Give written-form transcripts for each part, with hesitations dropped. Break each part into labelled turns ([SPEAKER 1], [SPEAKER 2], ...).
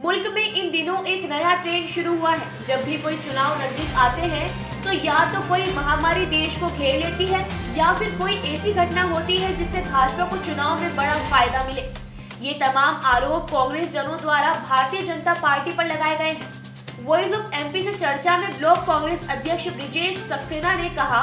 [SPEAKER 1] मुल्क में इन दिनों एक नया ट्रेंड शुरू हुआ है। जब भी कोई चुनाव नजदीक आते हैं तो या तो कोई महामारी देश को घेर लेती है या फिर कोई ऐसी घटना होती है जिससे भाजपा को चुनाव में बड़ा फायदा मिले। ये तमाम आरोप कांग्रेस जनों द्वारा भारतीय जनता पार्टी पर लगाए गए हैं। वॉइस ऑफ एमपी से चर्चा में ब्लॉक कांग्रेस अध्यक्ष ब्रिजेश सक्सेना ने कहा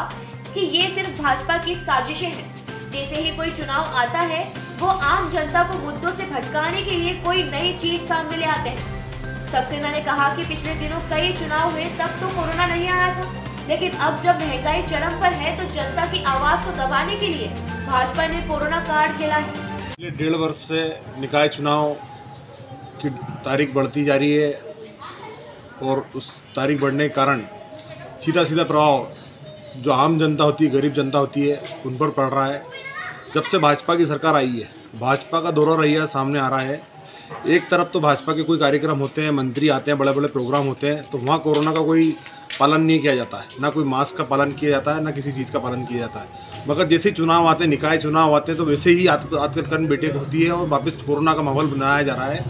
[SPEAKER 1] कि ये सिर्फ भाजपा की साजिशें हैं। जैसे ही कोई चुनाव आता है वो आम जनता को मुद्दों से भटकाने के लिए कोई नई चीज सामने ले आते हैं। सक्सेना ने कहा कि पिछले दिनों कई चुनाव हुए, तब तो कोरोना नहीं आया था, लेकिन अब जब महंगाई चरम पर है तो जनता की आवाज को दबाने के लिए भाजपा ने कोरोना कार्ड खेला है।
[SPEAKER 2] पिछले 1.5 वर्ष से निकाय चुनाव की तारीख बढ़ती जा रही है और उस तारीख बढ़ने के कारण सीधा प्रभाव जो आम जनता होती है, गरीब जनता होती है, उन पर पड़ रहा है। जब से भाजपा की सरकार आई है, भाजपा का दोहरा रवैया सामने आ रहा है। एक तरफ तो भाजपा के कोई कार्यक्रम होते हैं, मंत्री आते हैं, बड़े बड़े प्रोग्राम होते हैं, तो वहाँ कोरोना का कोई पालन नहीं किया जाता है, ना कोई मास्क का पालन किया जाता है, ना किसी चीज़ का पालन किया जाता है। मगर जैसे चुनाव आते हैं, निकाय चुनाव आते हैं, तो वैसे ही आत्मकथन बेटे होती है और वापस कोरोना का माहौल बनाया जा रहा है।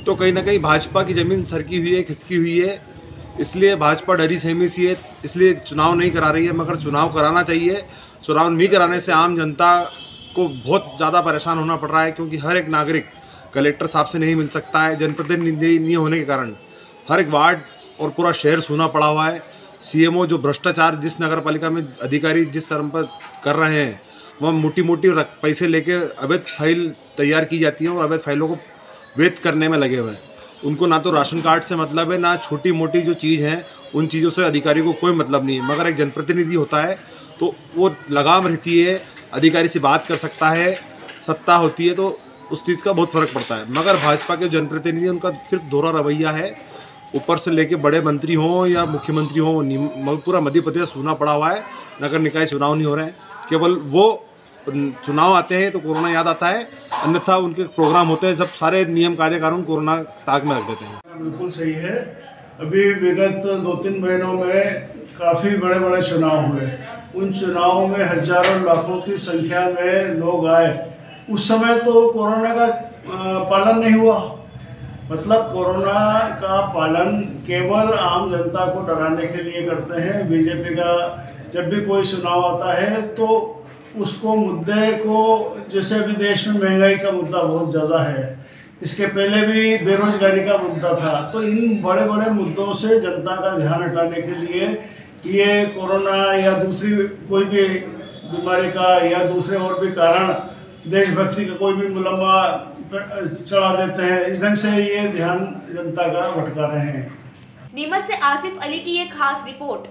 [SPEAKER 2] तो कहीं ना कहीं भाजपा की ज़मीन सरकी हुई है, खिसकी हुई है। इसलिए भाजपा डरी सहमी सी है, इसलिए चुनाव नहीं करा रही है। मगर चुनाव कराना चाहिए। चुनाव नहीं कराने से आम जनता को बहुत ज़्यादा परेशान होना पड़ रहा है, क्योंकि हर एक नागरिक कलेक्टर साहब से नहीं मिल सकता है। जनप्रतिनिधि नहीं होने के कारण हर एक वार्ड और पूरा शहर सूना पड़ा हुआ है। सीएमओ जो भ्रष्टाचार जिस नगर पालिका में अधिकारी जिस स्तर पर कर रहे हैं, वह मोटी पैसे लेके अवैध फाइल तैयार की जाती है और अवैध फाइलों को वैध करने में लगे हुए हैं। उनको ना तो राशन कार्ड से मतलब है, ना छोटी मोटी जो चीज़ हैं उन चीज़ों से अधिकारी को कोई मतलब नहीं है। मगर एक जनप्रतिनिधि होता है तो वो लगाम रहती है, अधिकारी से बात कर सकता है, सत्ता होती है, तो उस चीज़ का बहुत फ़र्क पड़ता है। मगर भाजपा के जनप्रतिनिधि, उनका सिर्फ दोहरा रवैया है। ऊपर से लेके बड़े मंत्री हों या मुख्यमंत्री हों, पूरा मध्य प्रदेश सूना पड़ा हुआ है। नगर निकाय चुनाव नहीं हो रहे हैं, केवल वो चुनाव आते हैं तो कोरोना याद आता है, अन्यथा उनके प्रोग्राम होते हैं जब सारे नियम कायदे कानून कोरोना ताक में रख देते हैं।
[SPEAKER 3] बिल्कुल सही है। अभी विगत 2-3 महीनों में काफ़ी बड़े बड़े चुनाव हुए। उन चुनावों में हजारों लाखों की संख्या में लोग आए। उस समय तो कोरोना का पालन नहीं हुआ। मतलब कोरोना का पालन केवल आम जनता को डराने के लिए करते हैं। बीजेपी का जब भी कोई चुनाव आता है तो उसको मुद्दे को, जैसे अभी देश में महंगाई का मुद्दा बहुत ज़्यादा है, इसके पहले भी बेरोजगारी का मुद्दा था, तो इन बड़े बड़े मुद्दों से जनता का ध्यान हटाने के लिए ये कोरोना या दूसरी कोई भी बीमारी का या दूसरे और भी कारण देशभक्ति का कोई भी मुलम्मा चढ़ा देते हैं। इस ढंग से ये ध्यान जनता का भटका रहे हैं।
[SPEAKER 1] नीमच से आसिफ अली की ये खास रिपोर्ट।